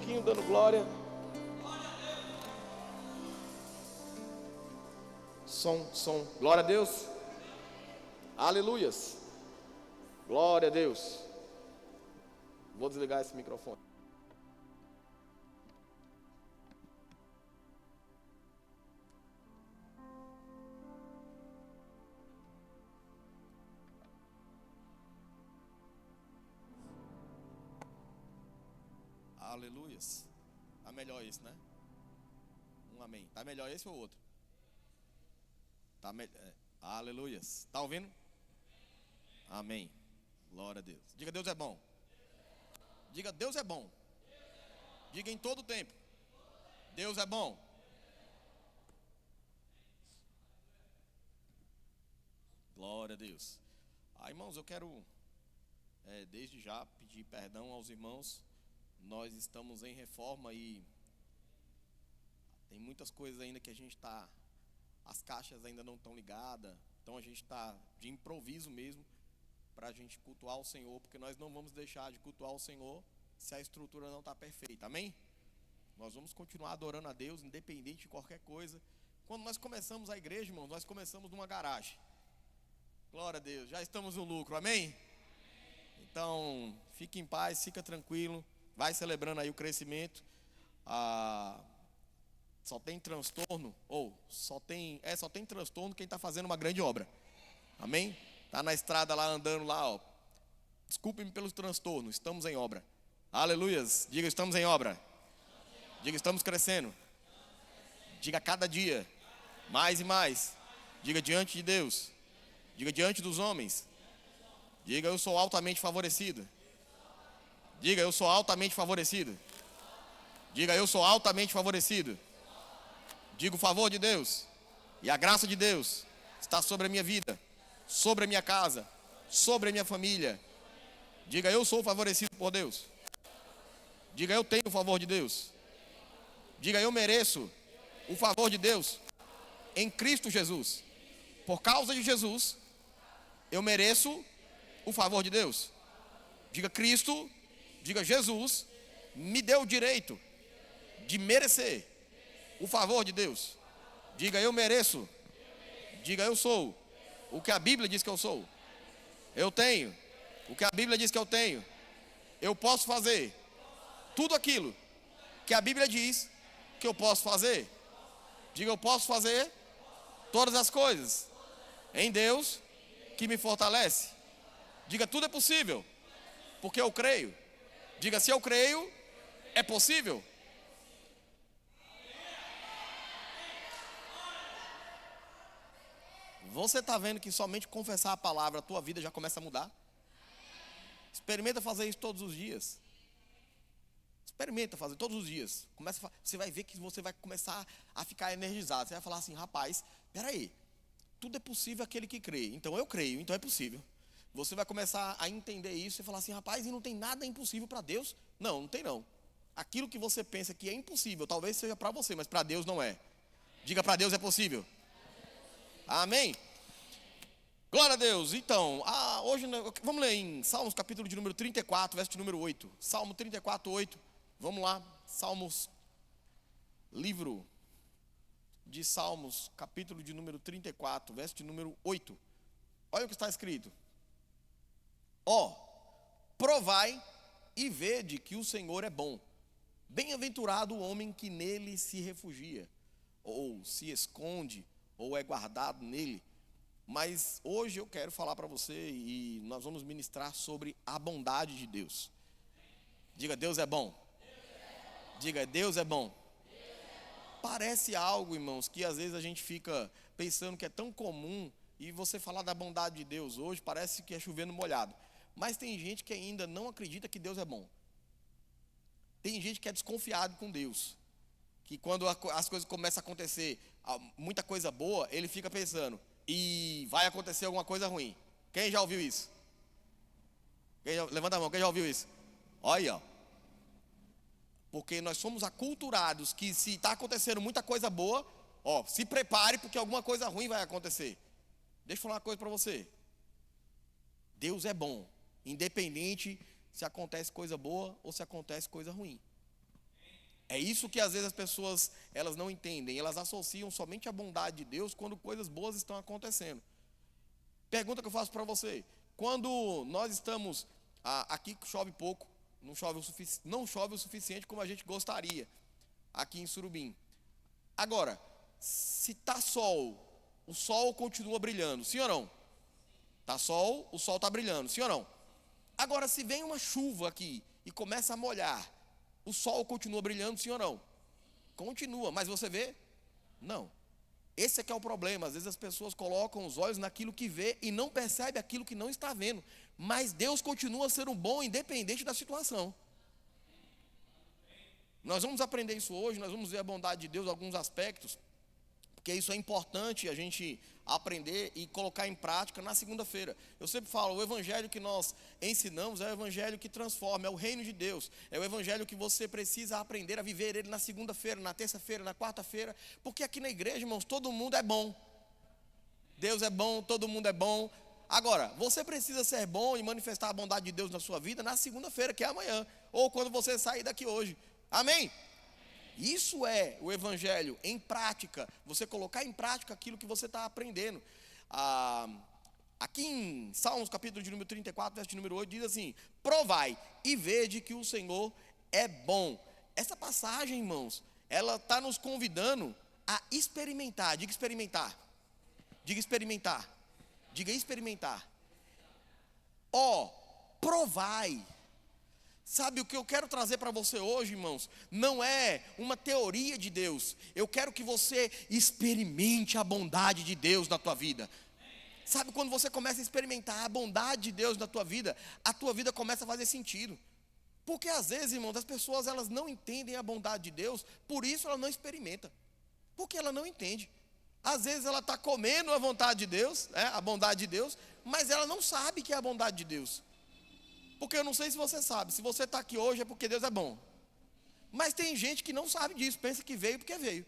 pouquinho dando glória. Som. Glória a Deus. Aleluias. Glória a Deus. Vou desligar esse microfone. Aleluias. Tá melhor esse, né? Um amém. Tá melhor esse ou outro? Tá melhor. Aleluias. Tá ouvindo? Amém. Glória a Deus. Diga, Deus é bom. Diga, Deus é bom. Diga em todo tempo. Deus é bom. Glória a Deus. Irmãos, eu quero desde já pedir perdão aos irmãos. Nós estamos em reforma e tem muitas coisas ainda que a gente está, as caixas ainda não estão ligadas, então a gente está de improviso mesmo para a gente cultuar o Senhor, porque nós não vamos deixar de cultuar o Senhor se a estrutura não está perfeita, amém? Nós vamos continuar adorando a Deus, independente de qualquer coisa. Quando nós começamos a igreja, irmãos, nós começamos numa garagem. Glória a Deus, já estamos no lucro, amém? Então, fique em paz, fica tranquilo. Vai celebrando aí o crescimento. Só tem transtorno, só tem transtorno quem está fazendo uma grande obra. Amém? Está na estrada lá, andando lá, Desculpe-me pelos transtornos, estamos em obra. Aleluias. Diga, estamos em obra. Diga, estamos crescendo. Diga, cada dia, mais e mais. Diga, diante de Deus. Diga, diante dos homens. Diga, eu sou altamente favorecido. Diga, eu sou altamente favorecido. Diga, eu sou altamente favorecido. Diga, o favor de Deus e a graça de Deus está sobre a minha vida, sobre a minha casa, sobre a minha família. Diga, eu sou favorecido por Deus. Diga, eu tenho o favor de Deus. Diga, eu mereço o favor de Deus em Cristo Jesus. Por causa de Jesus, eu mereço o favor de Deus. Diga, Cristo, diga, Jesus me deu o direito de merecer o favor de Deus. Diga, eu mereço. Diga, eu sou o que a Bíblia diz que eu sou. Eu tenho o que a Bíblia diz que eu tenho. Eu posso fazer tudo aquilo que a Bíblia diz que eu posso fazer. Diga, eu posso fazer todas as coisas em Deus que me fortalece. Diga, tudo é possível porque eu creio. Diga, se eu creio, é possível. Você está vendo que somente confessar a palavra, a tua vida já começa a mudar? Experimenta fazer isso todos os dias. Experimenta fazer todos os dias. Você vai ver que você vai começar a ficar energizado. Você vai falar assim, rapaz, peraí, tudo é possível aquele que crê. Então eu creio, então é possível. Você vai começar a entender isso e falar assim, rapaz, e não tem nada impossível para Deus? Não tem não. Aquilo que você pensa que é impossível, talvez seja para você, mas para Deus não é. Diga, para Deus é possível. Amém? Glória a Deus. Então, hoje vamos ler em Salmos capítulo de número 34, verso de número 8. Salmo 34, 8. Vamos lá. Salmos, livro de Salmos, capítulo de número 34, verso de número 8. Olha o que está escrito. Provai e vede que o Senhor é bom. Bem-aventurado o homem que nele se refugia, ou se esconde, ou é guardado nele. Mas hoje eu quero falar para você e nós vamos ministrar sobre a bondade de Deus. Diga, Deus é bom. Diga, Deus é bom. Parece algo, irmãos, que às vezes a gente fica pensando que é tão comum, e você falar da bondade de Deus hoje parece que é chovendo molhado. Mas tem gente que ainda não acredita que Deus é bom. Tem gente que é desconfiado com Deus, que quando as coisas começam a acontecer, muita coisa boa, ele fica pensando, e vai acontecer alguma coisa ruim. Quem já ouviu isso? Levanta a mão, quem já ouviu isso? Olha, porque nós somos aculturados que se está acontecendo muita coisa boa, se prepare porque alguma coisa ruim vai acontecer. Deixa eu falar uma coisa para você. Deus é bom, independente se acontece coisa boa ou se acontece coisa ruim. É isso que às vezes as pessoas elas não entendem. Elas associam somente a bondade de Deus quando coisas boas estão acontecendo. Pergunta que eu faço para você: quando nós estamos aqui chove pouco, não chove o suficiente como a gente gostaria aqui em Surubim. Agora, se tá sol, o sol continua brilhando, sim ou não? Tá sol, o sol está brilhando, sim ou não? Agora, se vem uma chuva aqui e começa a molhar, o sol continua brilhando, sim ou não? Continua, mas você vê? Não. Esse é que é o problema. Às vezes as pessoas colocam os olhos naquilo que vê e não percebe aquilo que não está vendo. Mas Deus continua sendo bom, independente da situação. Nós vamos aprender isso hoje, nós vamos ver a bondade de Deus em alguns aspectos, porque isso é importante a gente aprender e colocar em prática na segunda-feira. Eu sempre falo, o evangelho que nós ensinamos é o evangelho que transforma, é o reino de Deus. É o evangelho que você precisa aprender a viver ele na segunda-feira, na terça-feira, na quarta-feira, porque aqui na igreja, irmãos, todo mundo é bom. Deus é bom, todo mundo é bom. Agora, você precisa ser bom e manifestar a bondade de Deus na sua vida na segunda-feira, que é amanhã, ou quando você sair daqui hoje. Amém? Isso é o evangelho em prática, você colocar em prática aquilo que você está aprendendo. Aqui em Salmos capítulo de número 34, verso de número 8, diz assim: provai e vede que o Senhor é bom. Essa passagem, irmãos, ela está nos convidando a experimentar. Diga experimentar. Diga experimentar. Diga experimentar. Provai. Sabe, o que eu quero trazer para você hoje, irmãos, não é uma teoria de Deus. Eu quero que você experimente a bondade de Deus na tua vida. Sabe, quando você começa a experimentar a bondade de Deus na tua vida, a tua vida começa a fazer sentido. Porque às vezes, irmãos, as pessoas elas não entendem a bondade de Deus, por isso ela não experimenta. Porque ela não entende. Às vezes ela está comendo a vontade de Deus, a bondade de Deus, mas ela não sabe que é a bondade de Deus. Porque eu não sei se você sabe, se você está aqui hoje é porque Deus é bom. Mas tem gente que não sabe disso, pensa que veio porque veio.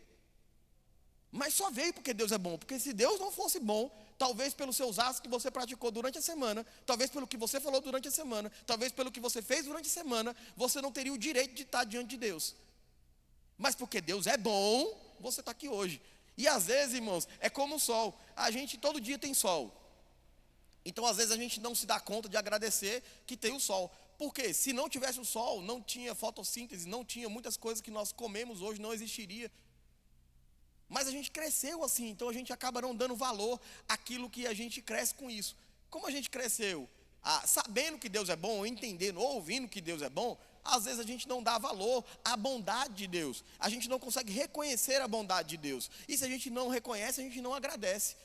Mas só veio porque Deus é bom. Porque se Deus não fosse bom, talvez pelos seus atos que você praticou durante a semana, talvez pelo que você falou durante a semana, talvez pelo que você fez durante a semana, você não teria o direito de estar diante de Deus. Mas porque Deus é bom, você está aqui hoje. E às vezes, irmãos, é como o sol. A gente todo dia tem sol. Então, às vezes, a gente não se dá conta de agradecer que tem o sol. Porque se não tivesse o sol, não tinha fotossíntese, não tinha muitas coisas que nós comemos hoje, não existiria. Mas a gente cresceu assim, então a gente acaba não dando valor àquilo que a gente cresce com isso. Como a gente cresceu sabendo que Deus é bom, entendendo, ouvindo que Deus é bom, às vezes a gente não dá valor à bondade de Deus. A gente não consegue reconhecer a bondade de Deus. E se a gente não reconhece, a gente não agradece.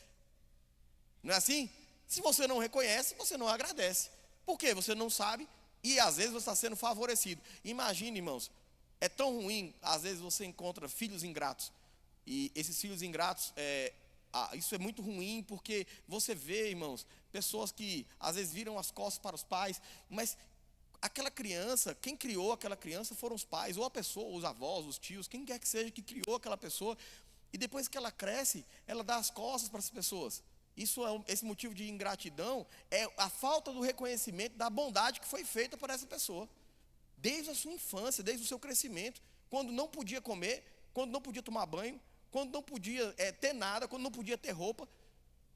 Não é assim? Se você não reconhece, você não agradece. Por quê? Você não sabe e às vezes você está sendo favorecido. Imagine, irmãos, é tão ruim, às vezes você encontra filhos ingratos. E esses filhos ingratos, isso é muito ruim porque você vê, irmãos, pessoas que às vezes viram as costas para os pais, mas aquela criança, quem criou aquela criança foram os pais, ou a pessoa, os avós, os tios, quem quer que seja que criou aquela pessoa. E depois que ela cresce, ela dá as costas para as pessoas. Esse motivo de ingratidão é a falta do reconhecimento da bondade que foi feita por essa pessoa. Desde a sua infância, desde o seu crescimento. Quando não podia comer, quando não podia tomar banho, quando não podia ter nada, quando não podia ter roupa.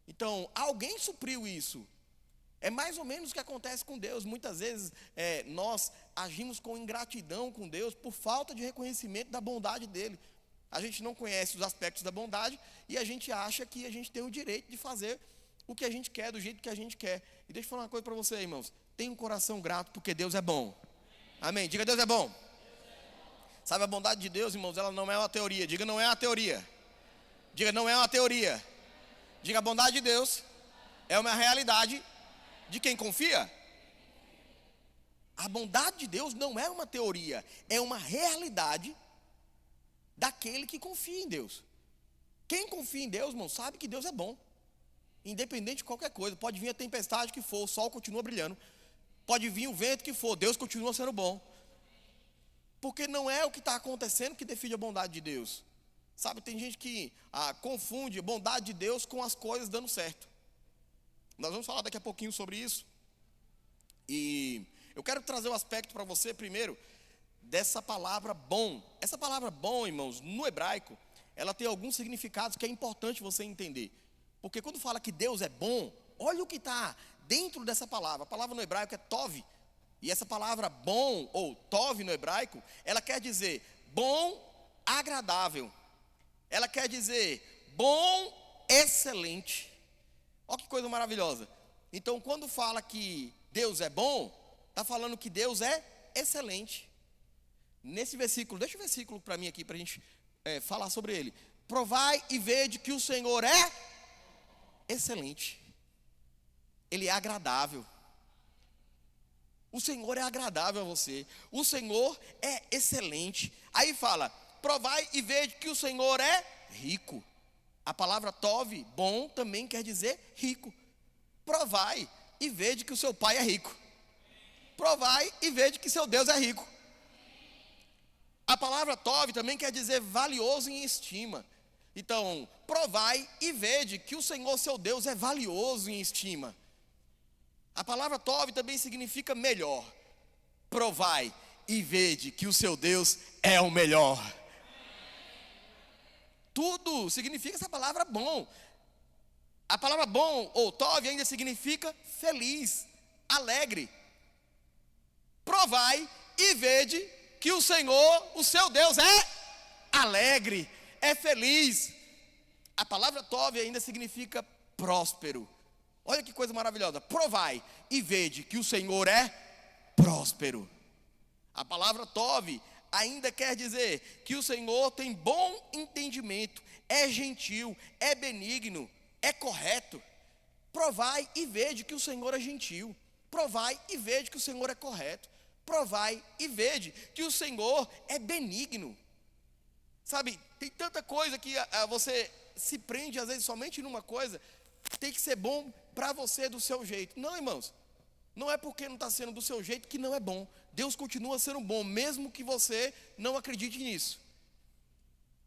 Então, alguém supriu isso. É mais ou menos o que acontece com Deus. Muitas vezes nós agimos com ingratidão com Deus por falta de reconhecimento da bondade dEle. A gente não conhece os aspectos da bondade e a gente acha que a gente tem o direito de fazer o que a gente quer, do jeito que a gente quer. E deixa eu falar uma coisa para você, irmãos. Tenha um coração grato porque Deus é bom. Amém? Diga, Deus é bom. Sabe, a bondade de Deus, irmãos, ela não é uma teoria. Diga, não é uma teoria. Diga, não é uma teoria. Diga, a bondade de Deus é uma realidade de quem confia. A bondade de Deus não é uma teoria, é uma realidade daquele que confia em Deus. Quem confia em Deus, irmão, sabe que Deus é bom. Independente de qualquer coisa. Pode vir a tempestade que for, o sol continua brilhando. Pode vir o vento que for, Deus continua sendo bom. Porque não é o que está acontecendo que define a bondade de Deus. Sabe, tem gente que confunde a bondade de Deus com as coisas dando certo. Nós vamos falar daqui a pouquinho sobre isso. E eu quero trazer um aspecto para você primeiro dessa palavra bom. Essa palavra bom, irmãos, no hebraico, ela tem alguns significados que é importante você entender. Porque quando fala que Deus é bom, olha o que está dentro dessa palavra. A palavra no hebraico é tov. E essa palavra bom, ou tov no hebraico, ela quer dizer bom, agradável. Ela quer dizer bom, excelente. Olha que coisa maravilhosa. Então, quando fala que Deus é bom, está falando que Deus é excelente. Nesse versículo, deixa o versículo para mim aqui, para a gente falar sobre ele. Provai e vede que o Senhor é excelente. Ele é agradável. O Senhor é agradável a você. O Senhor é excelente. Aí fala, provai e vede que o Senhor é rico. A palavra tov, bom, também quer dizer rico. Provai e vede que o seu pai é rico. Provai e vede que seu Deus é rico. A palavra tov também quer dizer valioso em estima. Então, provai e vede que o Senhor, seu Deus, é valioso em estima. A palavra tov também significa melhor. Provai e vede que o seu Deus é o melhor. Tudo significa essa palavra bom. A palavra bom, ou tov, ainda significa feliz, alegre. Provai e vede que o Senhor, o seu Deus, é alegre, é feliz. A palavra tov ainda significa próspero. Olha que coisa maravilhosa. Provai e vede que o Senhor é próspero. A palavra tov ainda quer dizer que o Senhor tem bom entendimento, é gentil, é benigno, é correto. Provai e vede que o Senhor é gentil. Provai e vede que o Senhor é correto. Provai e vede que o Senhor é benigno. Sabe, tem tanta coisa que você se prende às vezes somente numa coisa. Tem que ser bom para você do seu jeito. Não, irmãos, não é porque não está sendo do seu jeito que não é bom. Deus continua sendo bom, mesmo que você não acredite nisso.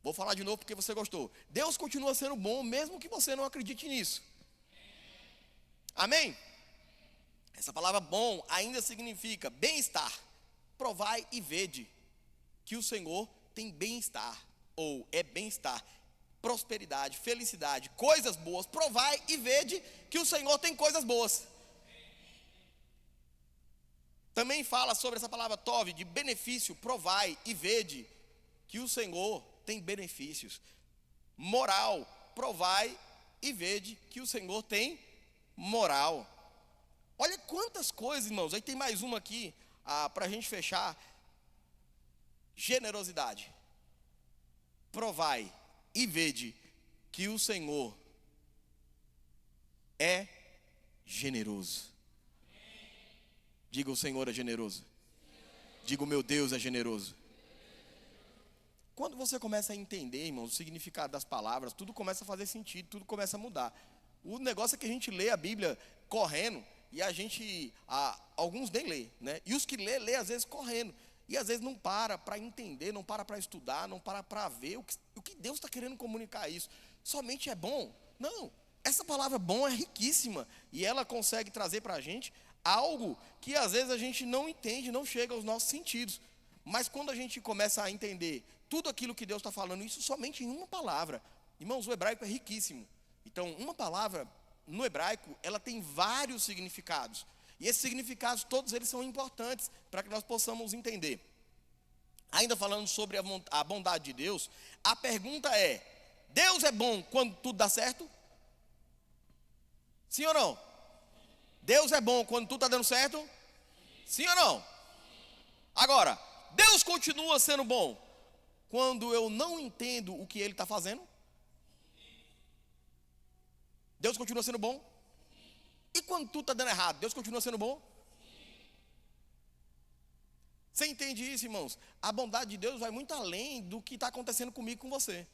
Vou falar de novo porque você gostou. Deus continua sendo bom, mesmo que você não acredite nisso. Amém? Essa palavra bom ainda significa bem-estar. Provai e vede que o Senhor tem bem-estar, ou é bem-estar, prosperidade, felicidade, coisas boas. Provai e vede que o Senhor tem coisas boas. Também fala sobre essa palavra tov, de benefício. Provai e vede que o Senhor tem benefícios. Moral. Provai e vede que o Senhor tem moral. Olha quantas coisas, irmãos. Aí tem mais uma aqui, para a gente fechar. Generosidade. Provai e vede que o Senhor é generoso. Diga, o Senhor é generoso. Diga, o meu Deus é generoso. Quando você começa a entender, irmãos, o significado das palavras, tudo começa a fazer sentido, tudo começa a mudar. O negócio é que a gente lê a Bíblia correndo, e a gente, alguns nem lê, né? E os que lê às vezes correndo. E às vezes não para entender, não para estudar, não para ver o que Deus está querendo comunicar isso. Somente é bom? Não. Essa palavra bom é riquíssima. E ela consegue trazer para a gente algo que às vezes a gente não entende, não chega aos nossos sentidos. Mas quando a gente começa a entender tudo aquilo que Deus está falando, isso somente em uma palavra. Irmãos, o hebraico é riquíssimo. Então, uma palavra no hebraico, ela tem vários significados. E esses significados, todos eles são importantes para que nós possamos entender. Ainda falando sobre a bondade de Deus, a pergunta é: Deus é bom quando tudo dá certo? Sim ou não? Deus é bom quando tudo está dando certo? Sim ou não? Agora, Deus continua sendo bom quando eu não entendo o que Ele está fazendo? Deus continua sendo bom? E quando tudo está dando errado, Deus continua sendo bom? Você entende isso, irmãos? A bondade de Deus vai muito além do que está acontecendo comigo e com você.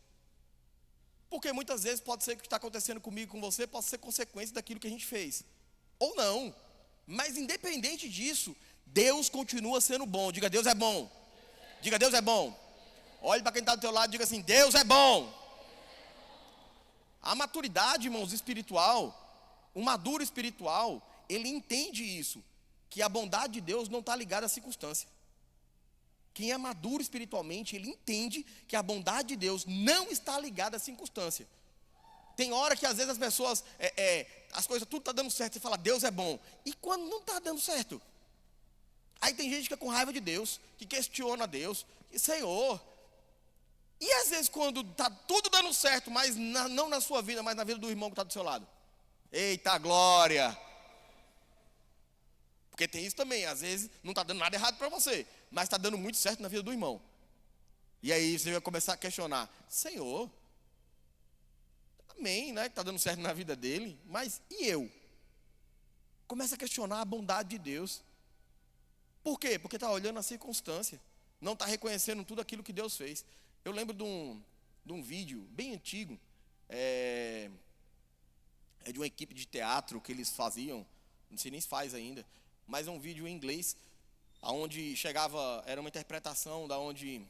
Porque muitas vezes pode ser que o que está acontecendo comigo e com você possa ser consequência daquilo que a gente fez. Ou não. Mas independente disso, Deus continua sendo bom. Diga, Deus é bom. Diga, Deus é bom. Olhe para quem está do teu lado e diga assim: Deus é bom. A maturidade, irmãos, espiritual, o maduro espiritual, ele entende isso, que a bondade de Deus não está ligada à circunstância. Quem é maduro espiritualmente, ele entende que a bondade de Deus não está ligada à circunstância. Tem hora que às vezes as pessoas, as coisas, tudo está dando certo, você fala, Deus é bom. E quando não está dando certo? Aí tem gente que fica com raiva de Deus, que questiona Deus, que Senhor. E às vezes quando está tudo dando certo, mas não na sua vida, mas na vida do irmão que está do seu lado. Eita glória! Porque tem isso também, às vezes não está dando nada errado para você, mas está dando muito certo na vida do irmão. E aí você vai começar a questionar, Senhor, amém, né, que está dando certo na vida dele, mas e eu? Começa a questionar a bondade de Deus. Por quê? Porque está olhando a circunstância, não está reconhecendo tudo aquilo que Deus fez. Eu lembro de um vídeo bem antigo, é de uma equipe de teatro que eles faziam, não sei nem se faz ainda, mas é um vídeo em inglês, onde chegava, era uma interpretação da onde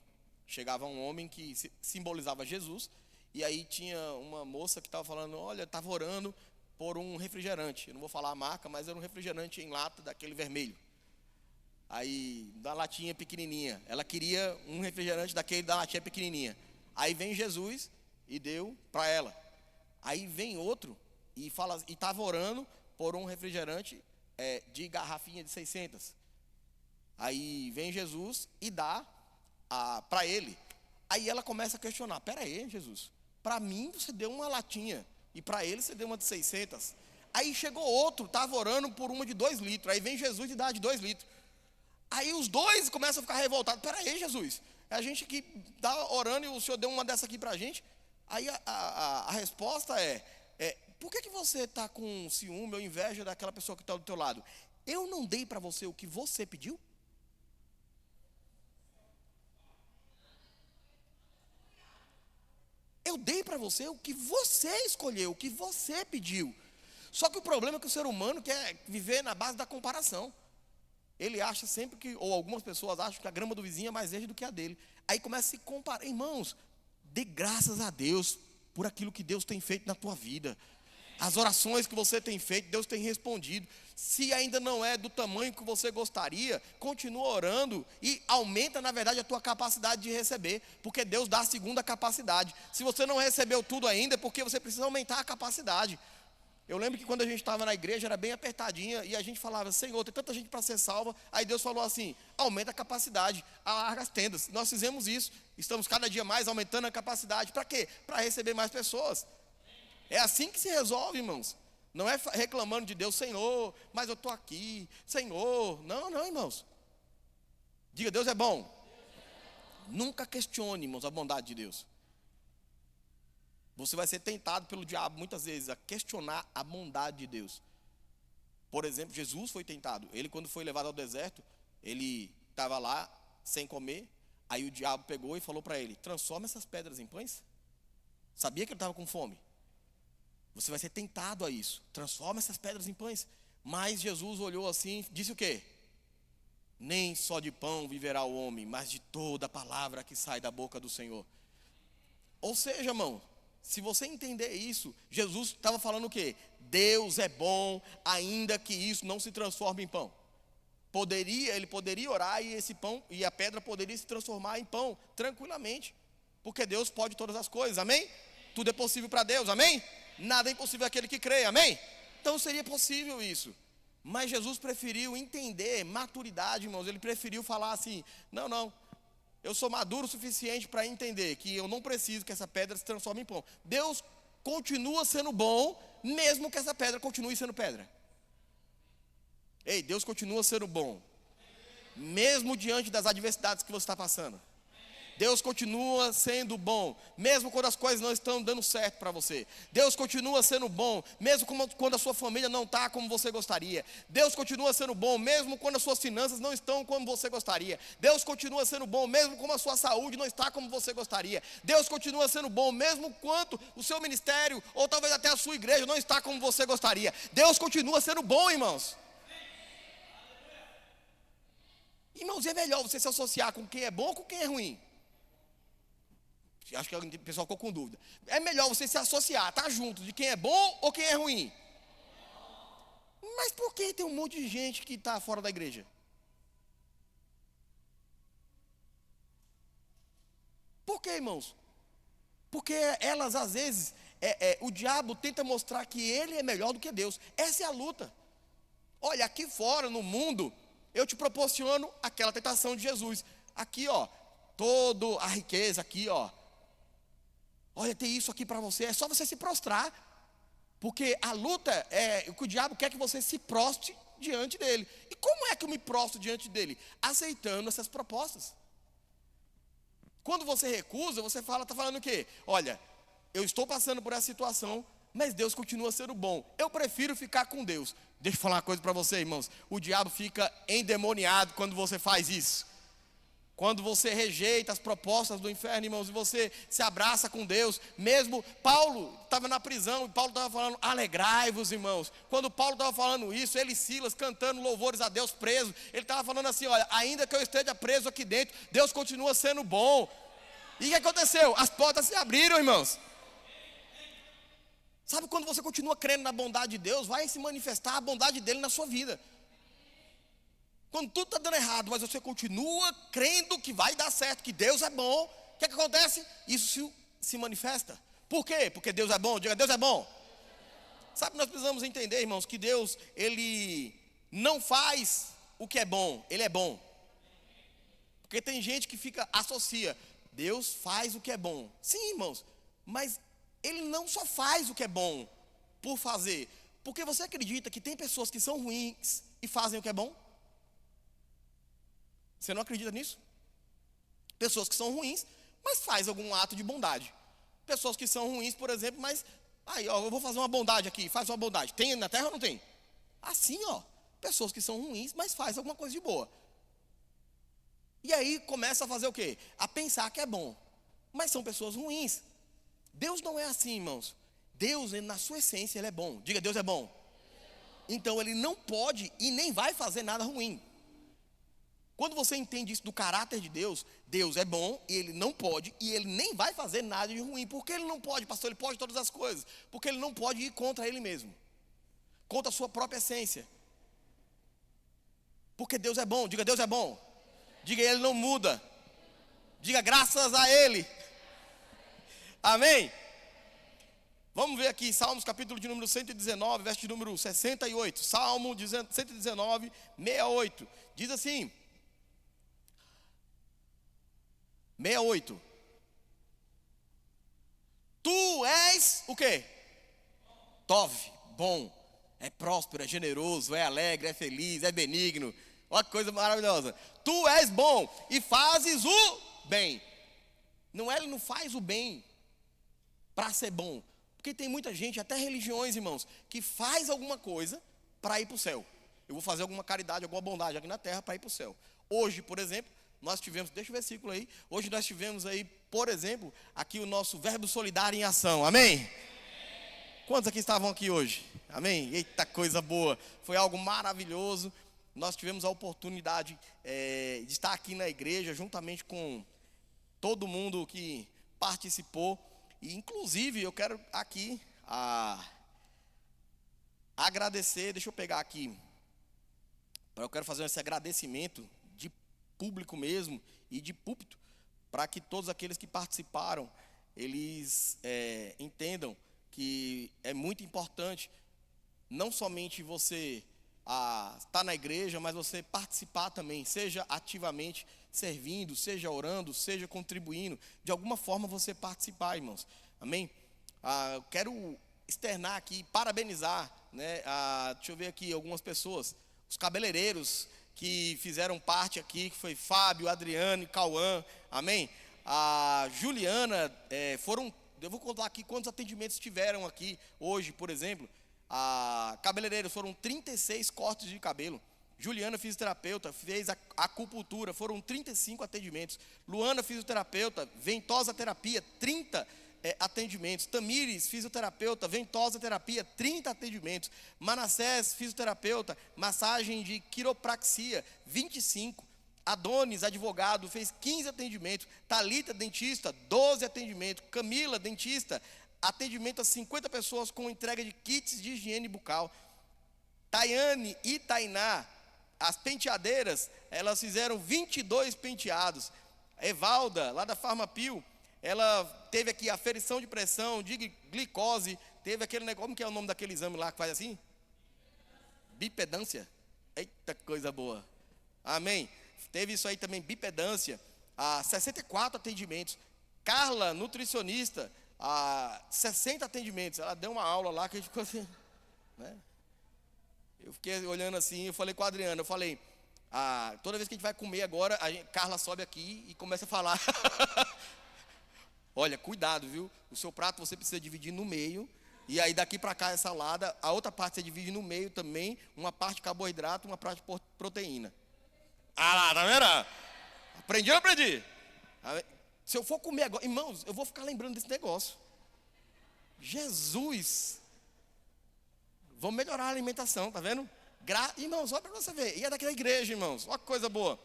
chegava um homem que simbolizava Jesus, e aí tinha uma moça que estava falando, olha, estava orando por um refrigerante, eu não vou falar a marca, mas era um refrigerante em lata, daquele vermelho. Aí, da latinha pequenininha, ela queria um refrigerante daquele da latinha pequenininha. Aí vem Jesus e deu para ela. Aí vem outro e fala, e estava orando por um refrigerante de garrafinha de 600. Aí vem Jesus e dá para ele. Aí ela começa a questionar, pera aí, Jesus, para mim você deu uma latinha e para ele você deu uma de 600. Aí chegou outro, estava orando por uma de 2 litros. Aí vem Jesus e dá de 2 litros. Aí os dois começam a ficar revoltados. Pera aí, Jesus, a gente aqui está orando e o Senhor deu uma dessa aqui para a gente. Aí a resposta por que você está com ciúme ou inveja daquela pessoa que está do teu lado? Eu não dei para você o que você pediu? Eu dei para você o que você escolheu, o que você pediu. Só que o problema é que o ser humano quer viver na base da comparação. Ele acha sempre que, ou algumas pessoas acham que a grama do vizinho é mais verde do que a dele. Aí começa a se comparar. Irmãos, dê graças a Deus por aquilo que Deus tem feito na tua vida. As orações que você tem feito, Deus tem respondido. Se ainda não é do tamanho que você gostaria, continua orando e aumenta, na verdade, a tua capacidade de receber, porque Deus dá a segunda capacidade. Se você não recebeu tudo ainda, é porque você precisa aumentar a capacidade. Eu lembro que quando a gente estava na igreja, era bem apertadinha, e a gente falava, Senhor, tem tanta gente para ser salva. Aí Deus falou assim, aumenta a capacidade, alarga as tendas. Nós fizemos isso, estamos cada dia mais aumentando a capacidade. Para quê? Para receber mais pessoas. É assim que se resolve, irmãos. Não é reclamando de Deus, Senhor, mas eu estou aqui, Senhor. Não, não, irmãos. Diga, Deus é bom. Nunca questione, irmãos, a bondade de Deus. Você vai ser tentado pelo diabo muitas vezes a questionar a bondade de Deus. Por exemplo, Jesus foi tentado. Ele, quando foi levado ao deserto, ele estava lá sem comer. Aí o diabo pegou e falou para ele, transforma essas pedras em pães. Sabia que ele estava com fome. Você vai ser tentado a isso. Transforma essas pedras em pães. Mas Jesus olhou assim e disse o quê? Nem só de pão viverá o homem, mas de toda a palavra que sai da boca do Senhor. Ou seja, irmão, se você entender isso, Jesus estava falando o quê? Deus é bom, ainda que isso não se transforme em pão. Ele poderia orar e esse pão e a pedra poderia se transformar em pão tranquilamente, porque Deus pode todas as coisas, amém? Tudo é possível para Deus, amém? Nada é impossível àquele que crê, amém? Então seria possível isso. Mas Jesus preferiu entender, maturidade, irmãos. Ele preferiu falar assim, não, eu sou maduro o suficiente para entender que eu não preciso que essa pedra se transforme em pão. Deus continua sendo bom, mesmo que essa pedra continue sendo pedra. Ei, Deus continua sendo bom, mesmo diante das adversidades que você está passando. Deus continua sendo bom, mesmo quando as coisas não estão dando certo para você. Deus continua sendo bom, mesmo quando a sua família não está como você gostaria. Deus continua sendo bom, mesmo quando as suas finanças não estão como você gostaria. Deus continua sendo bom, mesmo quando a sua saúde não está como você gostaria. Deus continua sendo bom, mesmo quando o seu ministério, ou talvez até a sua igreja, não está como você gostaria. Deus continua sendo bom, irmãos. Irmãos, é melhor você se associar com quem é bom ou com quem é ruim? Acho que o pessoal ficou com dúvida. É melhor você se associar, estar junto de quem é bom ou quem é ruim? Mas por que tem um monte de gente que está fora da igreja? Por quê, irmãos? Porque elas, às vezes, o diabo tenta mostrar que ele é melhor do que Deus. Essa é a luta. Olha, aqui fora, no mundo, eu te proporciono aquela tentação de Jesus. Aqui, ó, toda a riqueza aqui, ó. Olha, tem isso aqui para você, é só você se prostrar. Porque a luta é o que o diabo quer que você se prostre diante dele. E como é que eu me prostro diante dele? Aceitando essas propostas. Quando você recusa, você está falando o quê? Olha, eu estou passando por essa situação, mas Deus continua sendo bom. Eu prefiro ficar com Deus. Deixa eu falar uma coisa para você, irmãos. O diabo fica endemoniado quando você faz isso. Quando você rejeita as propostas do inferno, irmãos, e você se abraça com Deus. Mesmo Paulo estava na prisão, e Paulo estava falando, alegrai-vos, irmãos. Quando Paulo estava falando isso, ele e Silas cantando louvores a Deus preso, ele estava falando assim, olha, ainda que eu esteja preso aqui dentro, Deus continua sendo bom. E o que aconteceu? As portas se abriram, irmãos. Sabe quando você continua crendo na bondade de Deus, vai se manifestar a bondade dele na sua vida. Quando tudo está dando errado, mas você continua crendo que vai dar certo, que Deus é bom, o que acontece? Isso se manifesta. Por quê? Porque Deus é bom. Diga, Deus é bom. Sabe, nós precisamos entender, irmãos, que Deus, Ele não faz o que é bom, Ele é bom. Porque tem gente que associa, Deus faz o que é bom. Sim, irmãos, mas Ele não só faz o que é bom por fazer. Porque você acredita que tem pessoas que são ruins e fazem o que é bom? Você não acredita nisso? Pessoas que são ruins, mas faz algum ato de bondade. Pessoas que são ruins, por exemplo, mas aí, ó, eu vou fazer uma bondade aqui, faz uma bondade. Tem na terra ou não tem? Assim, ó, pessoas que são ruins, mas faz alguma coisa de boa. E aí começa a fazer o quê? A pensar que é bom. Mas são pessoas ruins. Deus não é assim, irmãos. Deus, na sua essência, Ele é bom. Diga, Deus é bom. Então Ele não pode e nem vai fazer nada ruim. Quando você entende isso do caráter de Deus, Deus é bom, e Ele não pode, e Ele nem vai fazer nada de ruim. Por que Ele não pode, pastor? Ele pode todas as coisas. Porque Ele não pode ir contra Ele mesmo, contra a sua própria essência. Porque Deus é bom. Diga, Deus é bom. Diga, Ele não muda. Diga, graças a Ele. Amém? Vamos ver aqui, Salmos capítulo de número 119, verso de número 68. Salmo 119, 68. Diz assim... 68. Tu és o quê? Tov, bom, é próspero, é generoso, é alegre, é feliz, é benigno. Olha que coisa maravilhosa. Tu és bom e fazes o bem. Não é, ele não faz o bem para ser bom. Porque tem muita gente, até religiões, irmãos, que faz alguma coisa para ir para o céu. Eu vou fazer alguma caridade, alguma bondade aqui na terra para ir para o céu. Hoje, por exemplo, nós tivemos, deixa o versículo aí, hoje nós tivemos aí, por exemplo, aqui o nosso verbo solidário em ação, amém? Quantos aqui estavam aqui hoje? Amém? Eita, coisa boa, foi algo maravilhoso. Nós tivemos a oportunidade de estar aqui na igreja, juntamente com todo mundo que participou, e inclusive eu quero aqui agradecer, deixa eu pegar aqui, eu quero fazer esse agradecimento de público mesmo e de púlpito, para que todos aqueles que participaram, eles entendam que é muito importante, não somente você estar na igreja, mas você participar também, seja ativamente servindo, seja orando, seja contribuindo, de alguma forma você participar, irmãos, amém? Eu quero externar aqui, parabenizar, né, deixa eu ver aqui algumas pessoas, os cabeleireiros que fizeram parte aqui, que foi Fábio, Adriano e Cauã, amém? A Juliana, eu vou contar aqui quantos atendimentos tiveram aqui hoje, por exemplo. A cabeleireiros, foram 36 cortes de cabelo. Juliana, fisioterapeuta, fez acupuntura, foram 35 atendimentos. Luana, fisioterapeuta, ventosa terapia, 30 atendimentos. Tamires, fisioterapeuta, ventosa terapia, 30 atendimentos. Manassés, fisioterapeuta, massagem de quiropraxia, 25. Adonis, advogado, fez 15 atendimentos. Talita, dentista, 12 atendimentos. Camila, dentista, atendimento a 50 pessoas com entrega de kits de higiene bucal. Tayane e Tainá, as penteadeiras, elas fizeram 22 penteados. Evalda, lá da Farmapil, ela teve aqui aferição de pressão, de glicose, teve aquele negócio, como que é o nome daquele exame lá que faz assim? Bipedância. Eita, coisa boa. Amém. Teve isso aí também, bipedância. 64 atendimentos. Carla, nutricionista, 60 atendimentos. Ela deu uma aula lá que a gente ficou assim, né? Eu fiquei olhando assim, eu falei com a Adriana, eu falei, toda vez que a gente vai comer agora, Carla sobe aqui e começa a falar. Olha, cuidado, viu? O seu prato você precisa dividir no meio. E aí daqui para cá é salada. A outra parte você divide no meio também. Uma parte de carboidrato, uma parte de proteína. Lá, tá vendo? Aprendi ou não aprendi? Se eu for comer agora, irmãos, eu vou ficar lembrando desse negócio. Jesus. Vamos melhorar a alimentação, tá vendo? Irmãos, olha para você ver. E é daquela igreja, irmãos. Olha que coisa boa.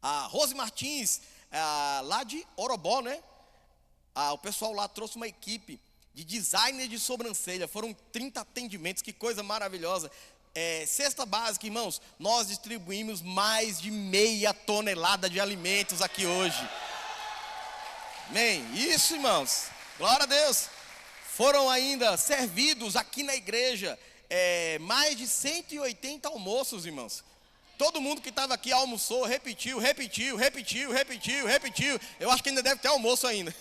A Rose Martins, lá de Orobó, né? O pessoal lá trouxe uma equipe de designer de sobrancelha. Foram 30 atendimentos, que coisa maravilhosa. Cesta básica, irmãos. Nós distribuímos mais de 0,5 tonelada de alimentos aqui hoje. Amém? Isso, irmãos. Glória a Deus. Foram ainda servidos aqui na igreja mais de 180 almoços, irmãos. Todo mundo que estava aqui almoçou, repetiu. Eu acho que ainda deve ter almoço ainda.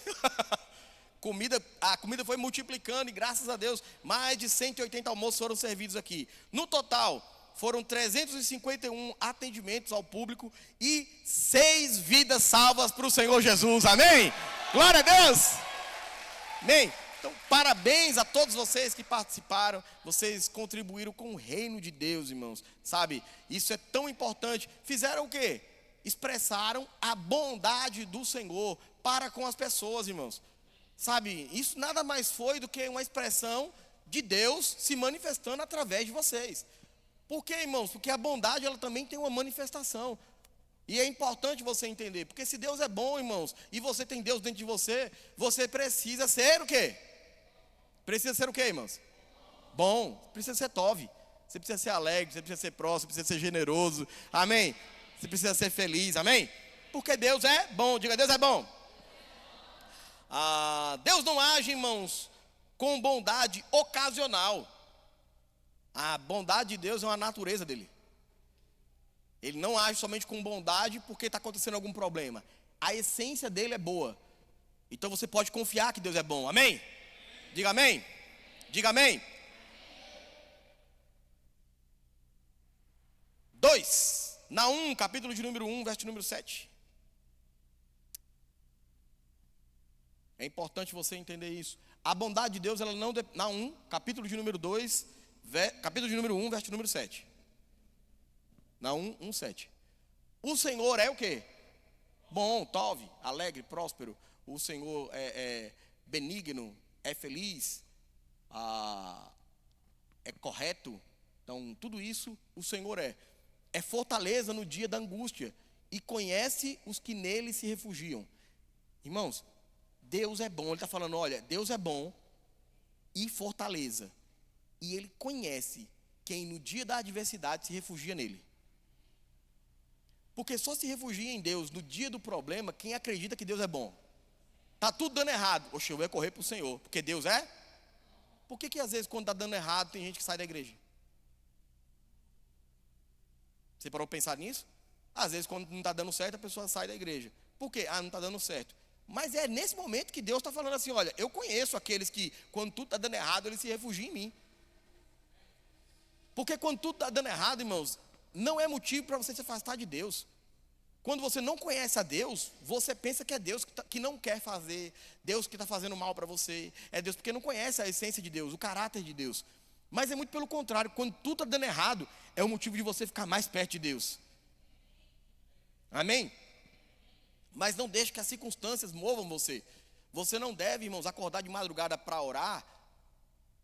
A comida foi multiplicando e graças a Deus, mais de 180 almoços foram servidos aqui. No total, foram 351 atendimentos ao público e 6 vidas salvas para o Senhor Jesus. Amém? Glória a Deus! Amém? Então, parabéns a todos vocês que participaram. Vocês contribuíram com o reino de Deus, irmãos. Sabe, isso é tão importante. Fizeram o quê? Expressaram a bondade do Senhor para com as pessoas, irmãos. Sabe, isso nada mais foi do que uma expressão de Deus se manifestando através de vocês. Por quê, irmãos? Porque a bondade, ela também tem uma manifestação. E é importante você entender. Porque se Deus é bom, irmãos, e você tem Deus dentro de você, você precisa ser o quê? Precisa ser o quê, irmãos? Bom. Precisa ser tove. Você precisa ser alegre, você precisa ser próximo, você precisa ser generoso. Amém? Você precisa ser feliz. Amém? Porque Deus é bom. Diga, Deus é bom. Deus não age, irmãos, com bondade ocasional. A bondade de Deus é uma natureza dele. Ele não age somente com bondade porque está acontecendo algum problema. A essência dele é boa. Então você pode confiar que Deus é bom. Amém? Diga amém. Diga amém. 2. Naum, capítulo de número 1, verso de número 7. É importante você entender isso. A bondade de Deus, ela não... Naum, capítulo de número 2, capítulo de número 1, verso de número 7. Naum 1, 7. O Senhor é o quê? Bom, tove, alegre, próspero. O Senhor é benigno, é feliz, é correto. Então, tudo isso o Senhor é. É fortaleza no dia da angústia e conhece os que nele se refugiam. Irmãos, Deus é bom. Ele está falando, olha, Deus é bom e fortaleza. E Ele conhece quem no dia da adversidade se refugia nele. Porque só se refugia em Deus no dia do problema quem acredita que Deus é bom. Está tudo dando errado. Oxe, eu vou correr para o Senhor, porque Deus é? Por que às vezes quando está dando errado tem gente que sai da igreja? Você parou para pensar nisso? Às vezes quando não está dando certo a pessoa sai da igreja. Por quê? Não está dando certo. Mas é nesse momento que Deus está falando assim, olha, eu conheço aqueles que quando tudo está dando errado eles se refugiam em mim. Porque quando tudo está dando errado, irmãos, não é motivo para você se afastar de Deus. Quando você não conhece a Deus, você pensa que é Deus que não quer fazer, Deus que está fazendo mal para você. É Deus porque não conhece a essência de Deus, o caráter de Deus. Mas é muito pelo contrário, quando tudo está dando errado, é o motivo de você ficar mais perto de Deus. Amém? Mas não deixe que as circunstâncias movam você. Você não deve, irmãos, acordar de madrugada para orar,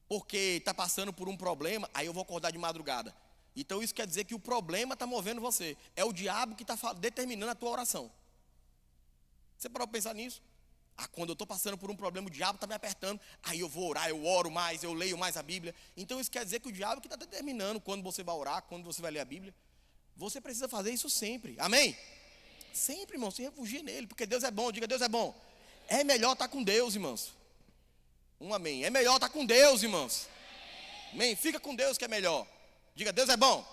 porque está passando por um problema, aí eu vou acordar de madrugada. Então isso quer dizer que o problema está movendo você. É o diabo que está determinando a tua oração. Você parou para pensar nisso? Quando eu estou passando por um problema, o diabo está me apertando. Aí eu vou orar, eu oro mais, eu leio mais a Bíblia. Então isso quer dizer que o diabo que está determinando quando você vai orar, quando você vai ler a Bíblia. Você precisa fazer isso sempre. Amém? Sempre, irmão, se refugie nele, porque Deus é bom. Diga, Deus é bom. É melhor estar com Deus, irmãos. Um amém. É melhor estar com Deus, irmãos. Amém. Fica com Deus que é melhor. Diga, Deus é bom.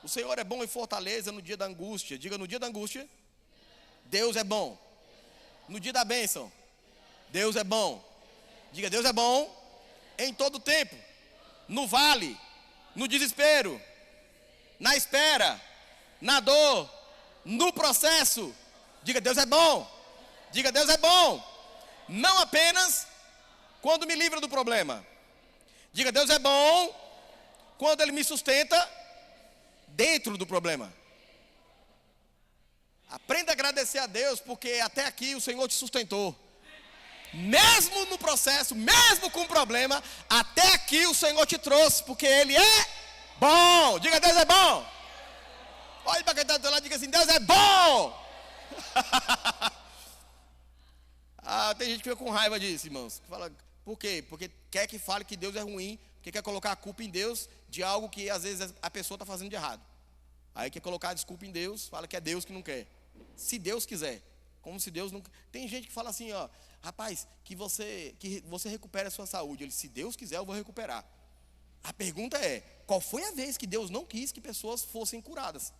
O Senhor é bom em fortaleza no dia da angústia. Diga, no dia da angústia, Deus é bom. No dia da bênção, Deus é bom. Diga, Deus é bom em todo tempo. No vale, no desespero, na espera, na dor, no processo. Diga, Deus é bom. Diga, Deus é bom. Não apenas quando me livra do problema. Diga, Deus é bom quando Ele me sustenta dentro do problema. Aprenda a agradecer a Deus, porque até aqui o Senhor te sustentou. Mesmo no processo, mesmo com o problema, até aqui o Senhor te trouxe, porque Ele é bom. Diga, Deus é bom. Olhe para quem está do teu lado e diga assim, Deus é bom. Tem gente que fica com raiva disso, irmãos. Que fala, por quê? Porque quer que fale que Deus é ruim, porque quer colocar a culpa em Deus de algo que às vezes a pessoa está fazendo de errado. Aí quer colocar a desculpa em Deus, fala que é Deus que não quer. Se Deus quiser, como se Deus não... Tem gente que fala assim, ó, rapaz, que você recupere a sua saúde. Ele, se Deus quiser, eu vou recuperar. A pergunta é, qual foi a vez que Deus não quis que pessoas fossem curadas?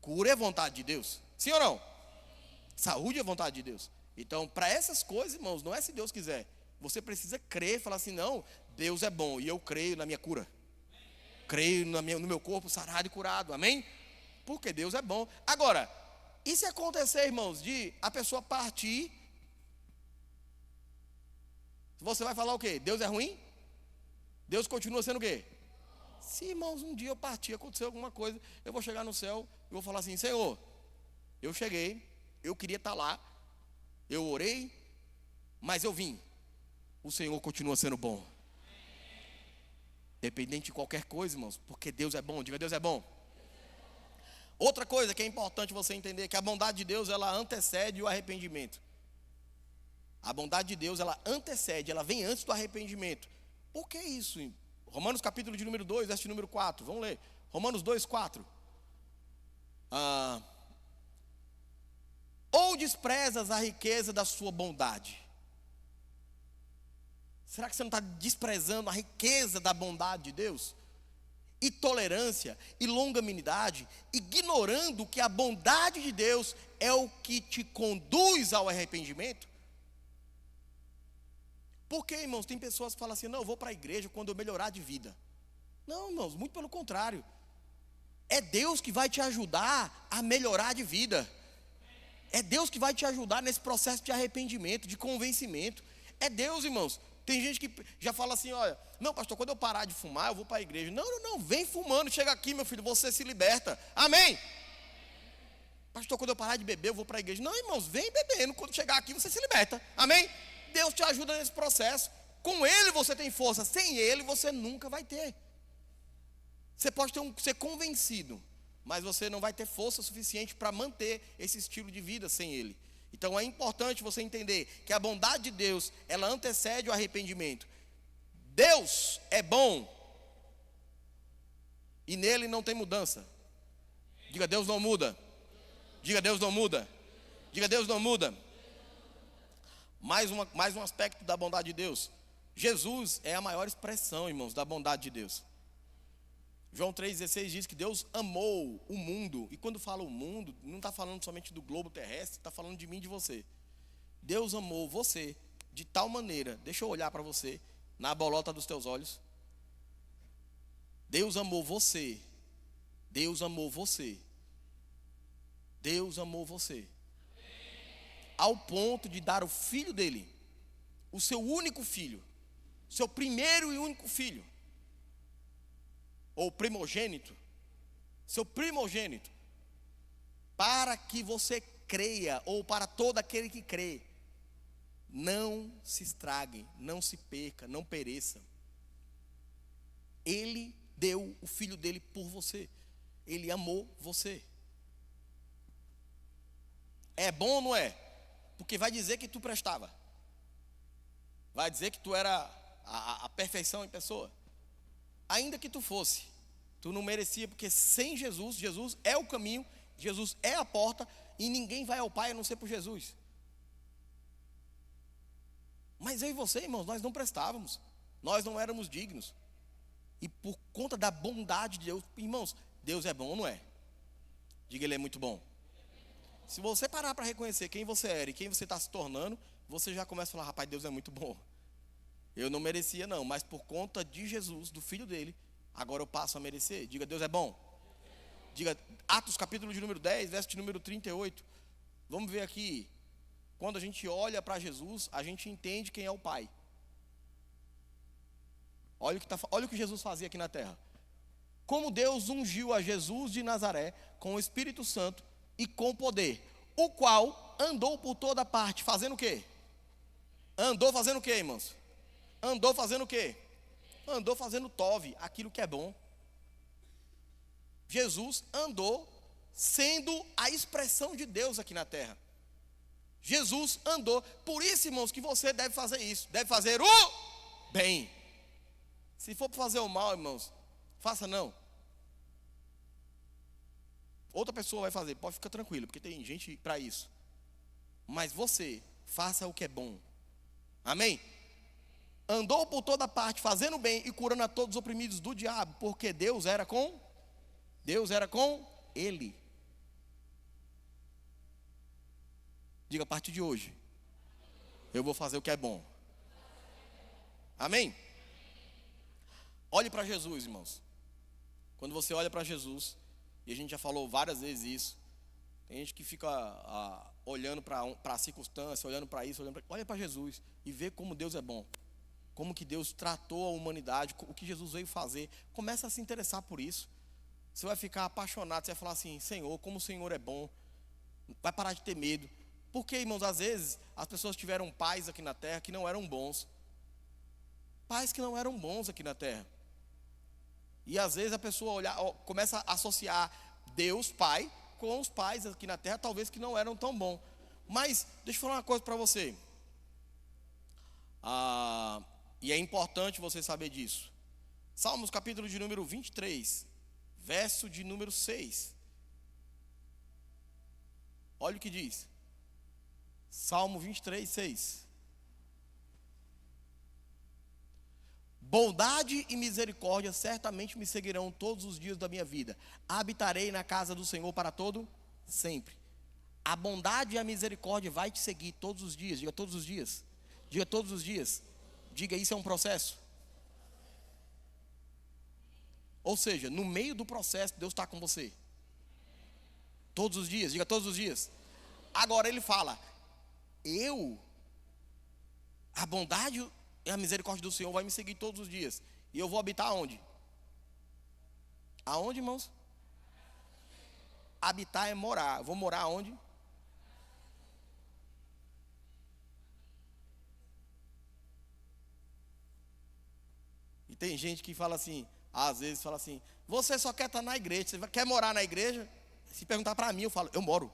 Cura é vontade de Deus, sim ou não? Saúde é vontade de Deus. Então, para essas coisas, irmãos, não é se Deus quiser. Você precisa crer, falar assim, não, Deus é bom e eu creio na minha cura. Creio no meu corpo sarado e curado, amém? Porque Deus é bom. Agora, e se acontecer, irmãos, de a pessoa partir, você vai falar o quê? Deus é ruim? Deus continua sendo o quê? Se, irmãos, um dia eu partir, aconteceu alguma coisa, eu vou chegar no céu e vou falar assim, Senhor, eu cheguei, eu queria estar lá, eu orei, mas eu vim. O Senhor continua sendo bom. Dependente de qualquer coisa, irmãos, porque Deus é bom. Diga, Deus é bom. Outra coisa que é importante você entender é que a bondade de Deus, ela antecede o arrependimento. A bondade de Deus, ela antecede, ela vem antes do arrependimento. Por que isso? Romanos capítulo de número 2, verso número 4. Vamos ler. Romanos 2, 4. Ou desprezas a riqueza da sua bondade? Será que você não está desprezando a riqueza da bondade de Deus? E tolerância, e longanimidade, ignorando que a bondade de Deus é o que te conduz ao arrependimento? Porque, irmãos, tem pessoas que falam assim, não, eu vou para a igreja quando eu melhorar de vida. Não, irmãos, muito pelo contrário. É Deus que vai te ajudar a melhorar de vida. É Deus que vai te ajudar nesse processo de arrependimento, de convencimento. É Deus, irmãos. Tem gente que já fala assim, olha, não, pastor, quando eu parar de fumar, eu vou para a igreja. Não, vem fumando, chega aqui, meu filho, você se liberta. Amém? Pastor, quando eu parar de beber, eu vou para a igreja. Não, irmãos, vem bebendo, quando chegar aqui, você se liberta. Amém? Deus te ajuda nesse processo. Com Ele você tem força, sem Ele você nunca vai ter. Você pode ser convencido, mas você não vai ter força suficiente para manter esse estilo de vida sem Ele. Então é importante você entender que a bondade de Deus, ela antecede o arrependimento. Deus é bom e nele não tem mudança. Diga, Deus não muda. Diga, Deus não muda. Diga, Deus não muda. Mais um aspecto da bondade de Deus. Jesus é a maior expressão, irmãos, da bondade de Deus. João 3,16 diz que Deus amou o mundo. E quando fala o mundo, não está falando somente do globo terrestre, está falando de mim e de você. Deus amou você de tal maneira, deixa eu olhar para você, na bolota dos teus olhos. Deus amou você. Deus amou você. Deus amou você. Ao ponto de dar o filho dele, o seu único filho, seu primeiro e único filho, ou primogênito, seu primogênito, para que você creia, ou para todo aquele que crê, não se estrague, não se perca, não pereça. Ele deu o filho dele por você, ele amou você. É bom ou não é? Porque vai dizer que tu prestava, vai dizer que tu era a perfeição em pessoa. Ainda que tu fosse, tu não merecia, porque sem Jesus, Jesus é o caminho, Jesus é a porta, E ninguém vai ao Pai a não ser por Jesus. Mas eu e você, irmãos, nós não prestávamos. Nós não éramos dignos. E por conta da bondade de Deus, irmãos, Deus é bom ou não é? Diga, Ele é muito bom. Se você parar para reconhecer quem você era e quem você está se tornando, você já começa a falar, rapaz, Deus é muito bom. Eu não merecia não, mas por conta de Jesus, do Filho dele, agora eu passo a merecer. Diga, Deus é bom. Diga, Atos capítulo de número 10, verso de número 38. Vamos ver aqui. Quando a gente olha para Jesus, a gente entende quem é o Pai. Olha o que Jesus fazia aqui na terra. Como Deus ungiu a Jesus de Nazaré com o Espírito Santo e com poder, o qual andou por toda parte, fazendo o quê? Andou fazendo o quê, irmãos? Andou fazendo o quê? Andou fazendo tove, aquilo que é bom. Jesus andou sendo a expressão de Deus aqui na terra. Jesus andou, por isso, irmãos, que você deve fazer isso, deve fazer o bem. Se for para fazer o mal, irmãos, faça não. Outra pessoa vai fazer, pode ficar tranquilo, porque tem gente para isso. Mas você, faça o que é bom. Amém? Andou por toda parte, fazendo bem e curando a todos os oprimidos do diabo, porque Deus era com ele. Diga, a partir de hoje, eu vou fazer o que é bom. Amém? Olhe para Jesus, irmãos. Quando você olha para Jesus, e a gente já falou várias vezes isso, tem gente que fica olhando para a circunstância, olhando para isso, olha para Jesus e vê como Deus é bom. Como que Deus tratou a humanidade, o que Jesus veio fazer. Começa a se interessar por isso. Você vai ficar apaixonado, você vai falar assim, Senhor, como o Senhor é bom. Vai parar de ter medo. Porque, irmãos, às vezes as pessoas tiveram pais aqui na terra que não eram bons. Pais que não eram bons aqui na terra. E às vezes a pessoa começa a associar Deus, Pai, com os pais aqui na terra, talvez que não eram tão bons. Mas, deixa eu falar uma coisa para você. E é importante você saber disso. Salmos capítulo de número 23, verso de número 6. Olha o que diz. Salmo 23, 6. Bondade e misericórdia certamente me seguirão todos os dias da minha vida. Habitarei na casa do Senhor para todo sempre. A bondade e a misericórdia vai te seguir todos os dias. Diga todos os dias. Diga todos os dias. Diga, isso é um processo. Ou seja, no meio do processo, Deus está com você. Todos os dias. Diga todos os dias. Agora ele fala, a bondade e a misericórdia do Senhor vai me seguir todos os dias. E eu vou habitar onde? Aonde, irmãos? Habitar é morar. Eu vou morar onde? E tem gente que fala assim, às vezes fala assim, você só quer estar na igreja, você quer morar na igreja? Se perguntar para mim, eu falo, eu moro.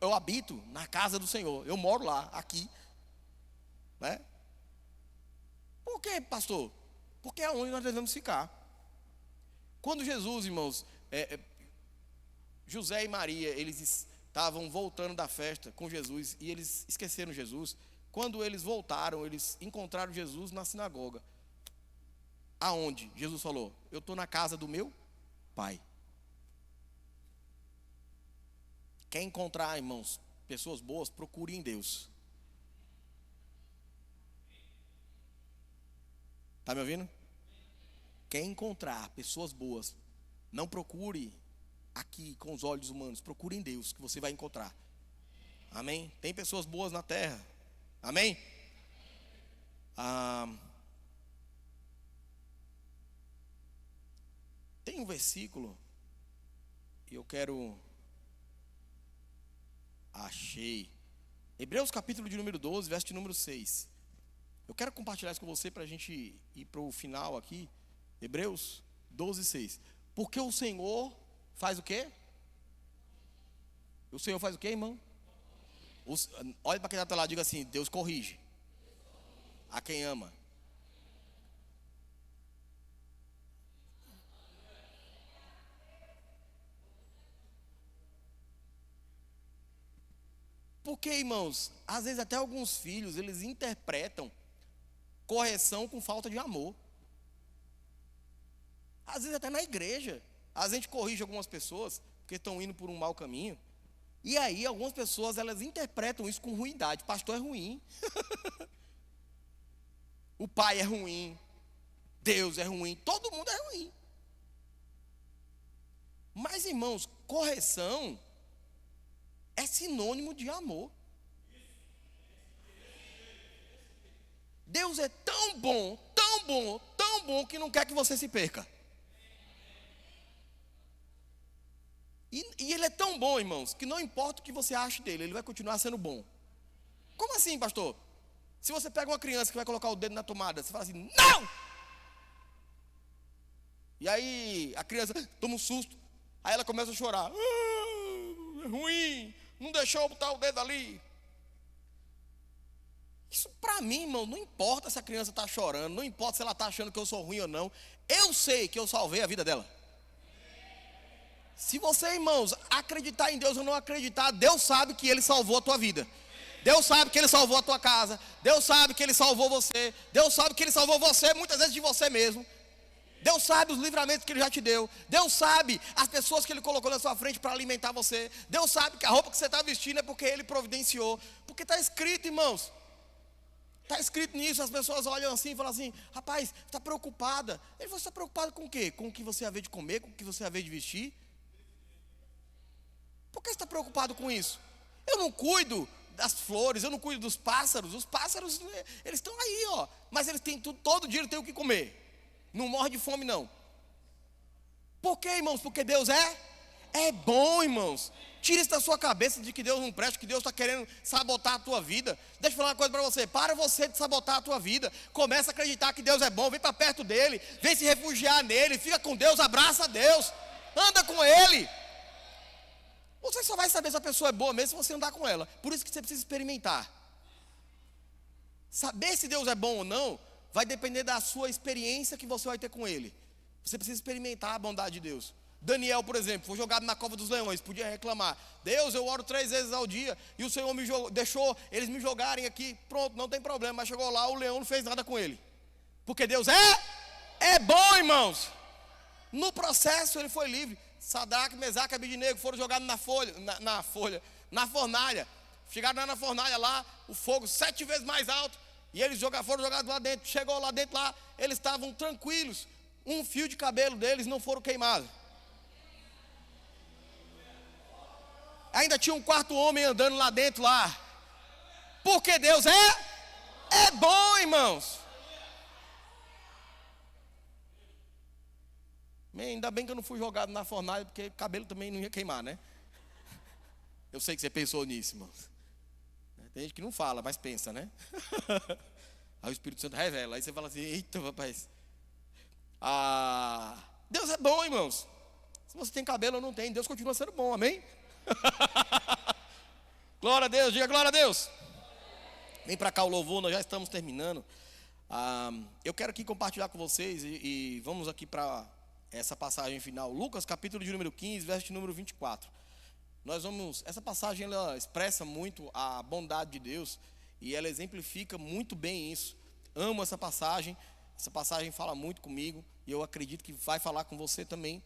eu habito na casa do Senhor, eu moro lá, aqui. Né? Por quê, pastor? Porque é onde nós devemos ficar. Quando Jesus, irmãos, José e Maria, eles estavam voltando da festa com Jesus e eles esqueceram Jesus. Quando eles voltaram, eles encontraram Jesus na sinagoga. Aonde? Jesus falou, eu estou na casa do meu Pai. Quer encontrar, irmãos, pessoas boas? Procure em Deus. Está me ouvindo? Quer encontrar pessoas boas? Não procure aqui com os olhos humanos. Procure em Deus que você vai encontrar. Amém? Tem pessoas boas na terra. Amém? Tem um versículo. E eu quero... Achei. Hebreus capítulo de número 12, verso de número 6. Eu quero compartilhar isso com você para a gente ir para o final aqui. Hebreus 12, 6. Porque o Senhor faz o quê? O Senhor faz o quê, irmão? Olha para quem está lá e diga assim, Deus corrige a quem ama. Porque, irmãos, às vezes até alguns filhos, eles interpretam correção com falta de amor. Às vezes até na igreja. A gente corrige algumas pessoas porque estão indo por um mau caminho. E aí algumas pessoas, elas interpretam isso com ruindade. Pastor é ruim. O pai é ruim. Deus é ruim. Todo mundo é ruim. Mas, irmãos, correção é sinônimo de amor. Deus é tão bom, tão bom, tão bom que não quer que você se perca. E ele é tão bom, irmãos, que não importa o que você ache dele, ele vai continuar sendo bom. Como assim, pastor? Se você pega uma criança que vai colocar o dedo na tomada, você fala assim, não! E aí a criança toma um susto, aí ela começa a chorar. É ruim, não deixou eu botar o dedo ali. Isso para mim, irmão, não importa se a criança está chorando, não importa se ela está achando que eu sou ruim ou não. Eu sei que eu salvei a vida dela. Se você, irmãos, acreditar em Deus ou não acreditar, Deus sabe que Ele salvou a tua vida. Deus sabe que Ele salvou a tua casa. Deus sabe que Ele salvou você. Deus sabe que Ele salvou você, muitas vezes de você mesmo. Deus sabe os livramentos que Ele já te deu. Deus sabe as pessoas que Ele colocou na sua frente para alimentar você. Deus sabe que a roupa que você está vestindo é porque Ele providenciou. Porque está escrito, irmãos. Está escrito nisso, as pessoas olham assim e falam assim, rapaz, está preocupada. Ele falou, você está preocupado com o quê? Com o que você ia ver de comer, com o que você ia ver de vestir? Por que você está preocupado com isso? Eu não cuido das flores, eu não cuido dos pássaros. Os pássaros, eles estão aí, ó. Mas eles têm tudo, todo dia eles têm o que comer. Não morre de fome, não. Por quê, irmãos? Porque Deus é bom, irmãos. Tira isso da sua cabeça de que Deus não presta, que Deus está querendo sabotar a tua vida. Deixa eu falar uma coisa para você. Para você de sabotar a tua vida. Começa a acreditar que Deus é bom. Vem para perto dEle. Vem se refugiar nele. Fica com Deus, abraça a Deus. Anda com Ele. Você só vai saber se a pessoa é boa mesmo se você andar com ela. Por isso que você precisa experimentar. Saber se Deus é bom ou não vai depender da sua experiência que você vai ter com Ele. Você precisa experimentar a bondade de Deus. Daniel, por exemplo, foi jogado na cova dos leões, podia reclamar. Deus, eu oro 3 vezes ao dia e o Senhor deixou eles me jogarem aqui. Pronto, não tem problema. Mas chegou lá, o leão não fez nada com ele. Porque Deus é bom, irmãos. No processo ele foi livre. Sadraque, Mesaque e Abednego foram jogados na fornalha. Chegaram lá na fornalha lá, o fogo 7 vezes mais alto. E eles foram jogados lá dentro. Chegou lá dentro, lá, eles estavam tranquilos. Um fio de cabelo deles não foram queimados. Ainda tinha um quarto homem andando lá dentro lá. Porque Deus é bom, irmãos. Ainda bem que eu não fui jogado na fornalha, porque cabelo também não ia queimar, né? Eu sei que você pensou nisso, irmãos. Tem gente que não fala, mas pensa, né? Aí o Espírito Santo revela. Aí você fala assim, eita, rapaz. Deus é bom, irmãos. Se você tem cabelo ou não tem, Deus continua sendo bom, amém? Glória a Deus, diga glória a Deus. Vem para cá o louvor, nós já estamos terminando. Eu quero aqui compartilhar com vocês e vamos aqui para essa passagem final. Lucas capítulo de número 15, verso de número 24. Essa passagem ela expressa muito a bondade de Deus e ela exemplifica muito bem isso. Amo essa passagem fala muito comigo e eu acredito que vai falar com você também.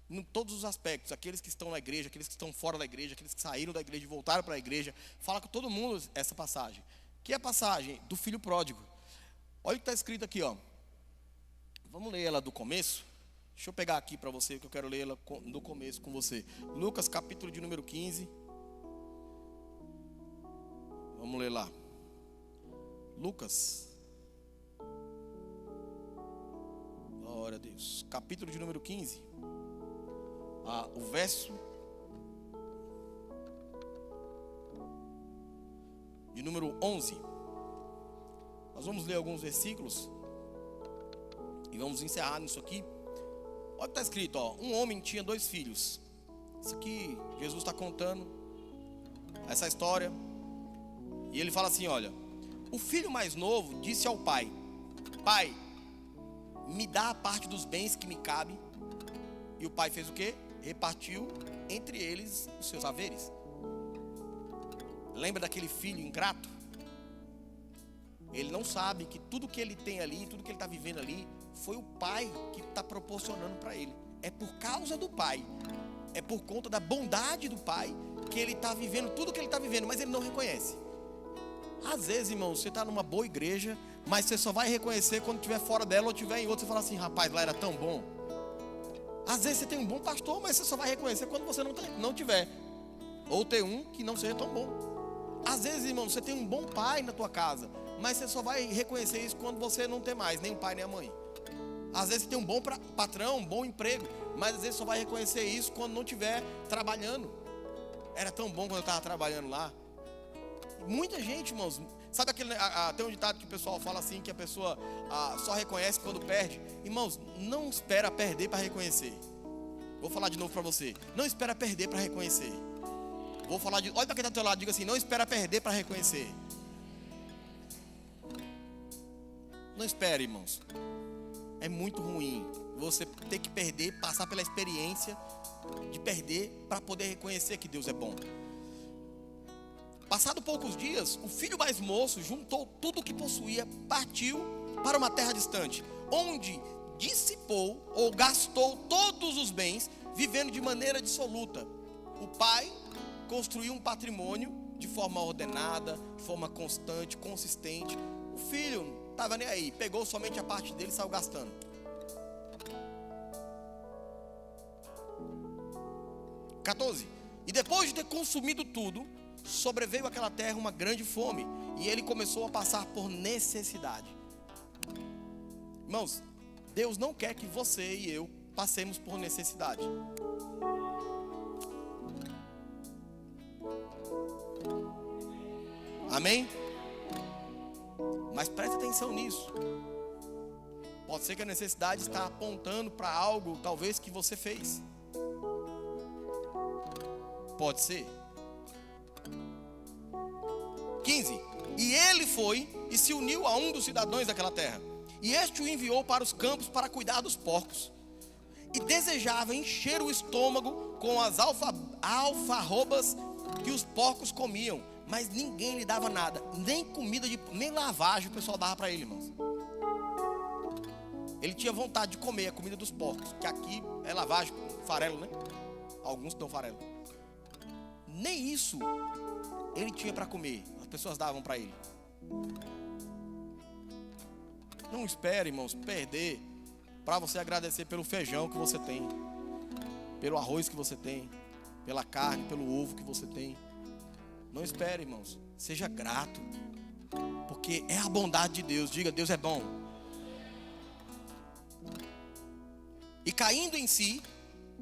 Em todos os aspectos, aqueles que estão na igreja, aqueles que estão fora da igreja, aqueles que saíram da igreja e voltaram para a igreja, fala com todo mundo essa passagem, que é a passagem do filho pródigo. Olha o que está escrito aqui, ó. Vamos ler ela do começo. Deixa eu pegar aqui para você, que eu quero ler ela do começo com você. Lucas capítulo de número 15. Vamos ler lá. Lucas. Glória a Deus. Capítulo de número 15. O verso de número 11. Nós vamos ler alguns versículos e vamos encerrar nisso aqui. Olha o que está escrito, ó. Um homem tinha 2 filhos. Isso aqui, Jesus está contando essa história. E ele fala assim, olha. O filho mais novo disse ao pai: Pai, me dá a parte dos bens que me cabe. E o pai fez o quê? Repartiu entre eles os seus haveres. Lembra daquele filho ingrato? Ele não sabe que tudo que ele tem ali, tudo que ele está vivendo ali, foi o pai que está proporcionando para ele. É por causa do pai, é por conta da bondade do pai que ele está vivendo tudo que ele está vivendo, mas ele não reconhece. Às vezes, irmão, você está numa boa igreja, mas você só vai reconhecer quando estiver fora dela ou estiver em outra. Você fala assim: rapaz, lá era tão bom. Às vezes você tem um bom pastor, mas você só vai reconhecer quando você não tiver. Ou ter um que não seja tão bom. Às vezes, irmão, você tem um bom pai na tua casa, mas você só vai reconhecer isso quando você não ter mais, nem o pai nem a mãe. Às vezes você tem um bom patrão, um bom emprego, mas às vezes só vai reconhecer isso quando não estiver trabalhando. Era tão bom quando eu estava trabalhando lá. Muita gente, irmãos, sabe aquele, tem um ditado que o pessoal fala assim, que a pessoa só reconhece quando perde. Irmãos, não espera perder para reconhecer. Vou falar de novo para você. Não espera perder para reconhecer. Olha para quem está do teu lado, diga assim: não espera perder para reconhecer. Não espere, irmãos. É muito ruim você ter que perder, passar pela experiência de perder para poder reconhecer que Deus é bom. Passado poucos dias, o filho mais moço juntou tudo o que possuía, partiu para uma terra distante, onde dissipou ou gastou todos os bens, vivendo de maneira dissoluta. O pai construiu um patrimônio de forma ordenada, de forma constante, consistente. O filho não estava nem aí, pegou somente a parte dele e saiu gastando. E depois de ter consumido tudo, sobreveio àquela terra uma grande fome, e ele começou a passar por necessidade. Irmãos, Deus não quer que você e eu passemos por necessidade. Amém? Mas preste atenção nisso. Pode ser que a necessidade está apontando para algo, talvez, que você fez. Pode ser. 15. E ele foi e se uniu a um dos cidadãos daquela terra, e este o enviou para os campos para cuidar dos porcos, e desejava encher o estômago com as alfarrobas que os porcos comiam, mas ninguém lhe dava nada, nem comida, nem lavagem o pessoal dava para ele, irmãos. Ele tinha vontade de comer a comida dos porcos, que aqui é lavagem, farelo, né? Alguns dão farelo. Nem isso ele tinha para comer, as pessoas davam para ele. Não espere, irmãos, perder para você agradecer pelo feijão que você tem, pelo arroz que você tem, pela carne, pelo ovo que você tem. Não espere, irmãos, seja grato, porque é a bondade de Deus. Diga: Deus é bom. E caindo em si,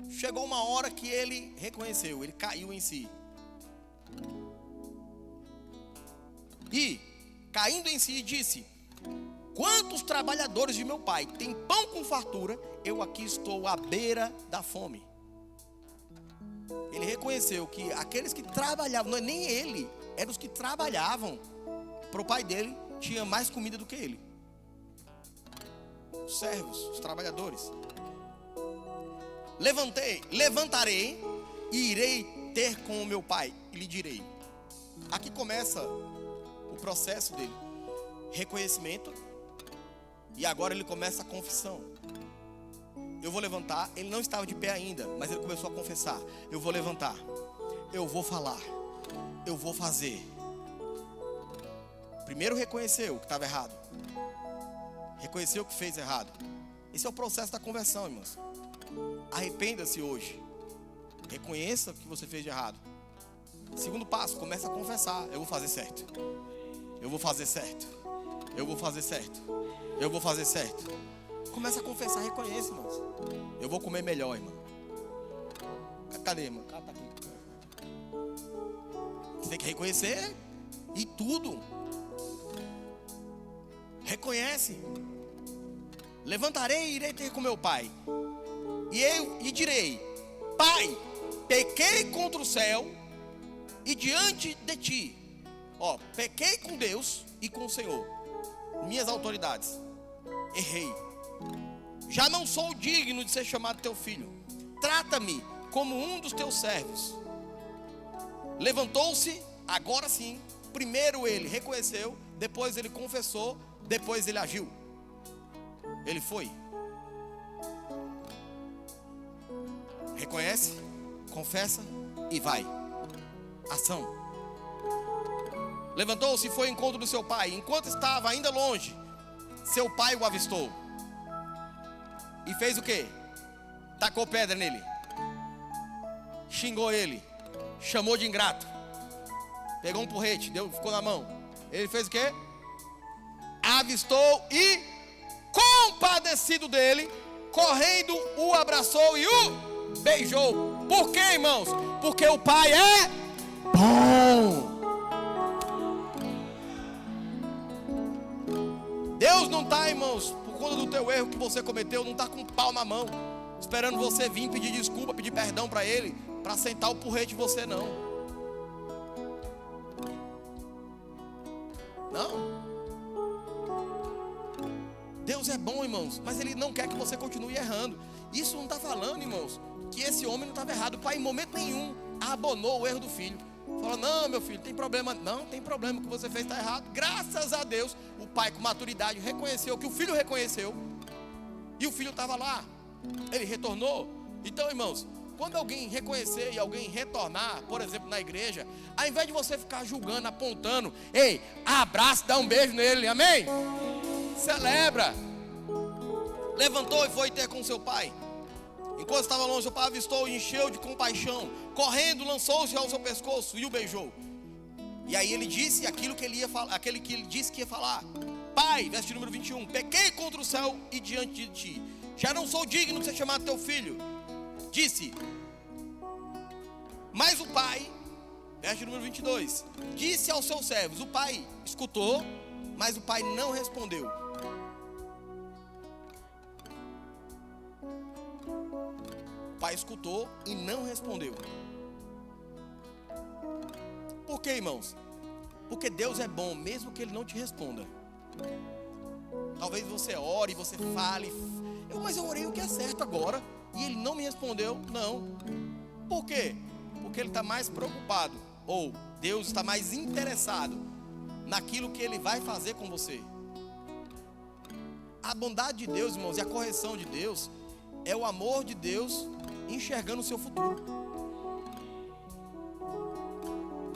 chegou uma hora que ele reconheceu, ele caiu em si. E, caindo em si, disse: quantos trabalhadores de meu pai têm pão com fartura, eu aqui estou à beira da fome. Ele reconheceu que aqueles que trabalhavam, não é nem ele, eram os que trabalhavam para o pai dele, tinha mais comida do que ele. Os servos, os trabalhadores. Levantarei e irei ter com o meu pai e lhe direi. Aqui começa o processo dele, reconhecimento, e agora ele começa a confissão. Eu vou levantar. Ele não estava de pé ainda, mas ele começou a confessar: eu vou levantar, eu vou falar, eu vou fazer. Primeiro reconheceu o que estava errado, reconheceu o que fez errado. Esse é o processo da conversão, irmãos. Arrependa-se hoje, reconheça o que você fez de errado. Segundo passo, começa a confessar: eu vou fazer certo, eu vou fazer certo, eu vou fazer certo, eu vou fazer certo. Começa a confessar, reconheça, irmãos. Eu vou comer melhor, irmão. Cadê, irmão? Tá aqui. Você tem que reconhecer e tudo. Reconhece. Levantarei e irei ter com meu pai, e eu lhe direi: Pai, pequei contra o céu e diante de ti. Pequei com Deus e com o Senhor, minhas autoridades. Errei. Já não sou digno de ser chamado teu filho. Trata-me como um dos teus servos. Levantou-se Agora sim, primeiro ele reconheceu, depois ele confessou, depois ele agiu. Ele foi. Reconhece, confessa e vai. Ação. Levantou-se e foi ao encontro do seu pai. Enquanto estava ainda longe, seu pai o avistou. E fez o quê? Tacou pedra nele. Xingou ele. Chamou de ingrato. Pegou um porrete, ficou na mão. Ele fez o quê? Avistou e, compadecido dele, correndo, o abraçou e o beijou. Por quê, irmãos? Porque o pai é bom. Deus não está, irmãos, por conta do teu erro que você cometeu, não está com um pau na mão, esperando você vir pedir desculpa, pedir perdão para ele, para sentar o porrete em você, não. Não. Deus é bom, irmãos, mas Ele não quer que você continue errando. Isso não está falando, irmãos, que esse homem não estava errado. O pai, em momento nenhum, abonou o erro do filho. Falou: não, meu filho, tem problema. Não, tem problema, o que você fez está errado. Graças a Deus, o pai, com maturidade, reconheceu que o filho reconheceu. E o filho estava lá. Ele retornou. Então, irmãos, quando alguém reconhecer e alguém retornar, por exemplo, na igreja, ao invés de você ficar julgando, apontando, ei, abraça, dá um beijo nele, amém? Celebra. Levantou e foi ter com seu pai. Enquanto estava longe, seu pai avistou e encheu de compaixão. Correndo, lançou-se ao seu pescoço e o beijou. E aí ele disse aquilo que ele ia falar, aquele que ele disse que ia falar: Pai, verso número 21, pequei contra o céu e diante de ti. Já não sou digno de ser chamado teu filho. Disse. Mas o pai, verso número 22, disse aos seus servos. O pai escutou, mas o pai não respondeu. O pai escutou e não respondeu. Por quê, irmãos? Porque Deus é bom, mesmo que Ele não te responda. Talvez você ore, você fale, mas eu orei o que é certo agora e Ele não me respondeu. Não. Por quê? Porque Ele está mais preocupado, ou Deus está mais interessado naquilo que Ele vai fazer com você. A bondade de Deus, irmãos, e a correção de Deus é o amor de Deus enxergando o seu futuro.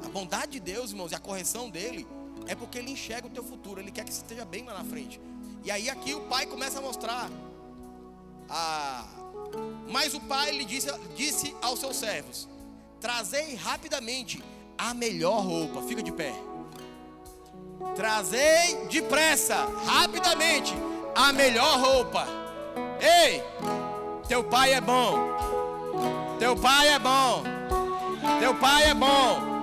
A bondade de Deus, irmãos, e a correção dele é porque Ele enxerga o teu futuro. Ele quer que você esteja bem lá na frente. E aí aqui o pai começa a mostrar. Mas o pai lhe disse aos seus servos: trazei rapidamente a melhor roupa. Fica de pé. Trazei depressa, rapidamente, a melhor roupa. Ei, teu pai é bom. Teu pai é bom. Teu pai é bom.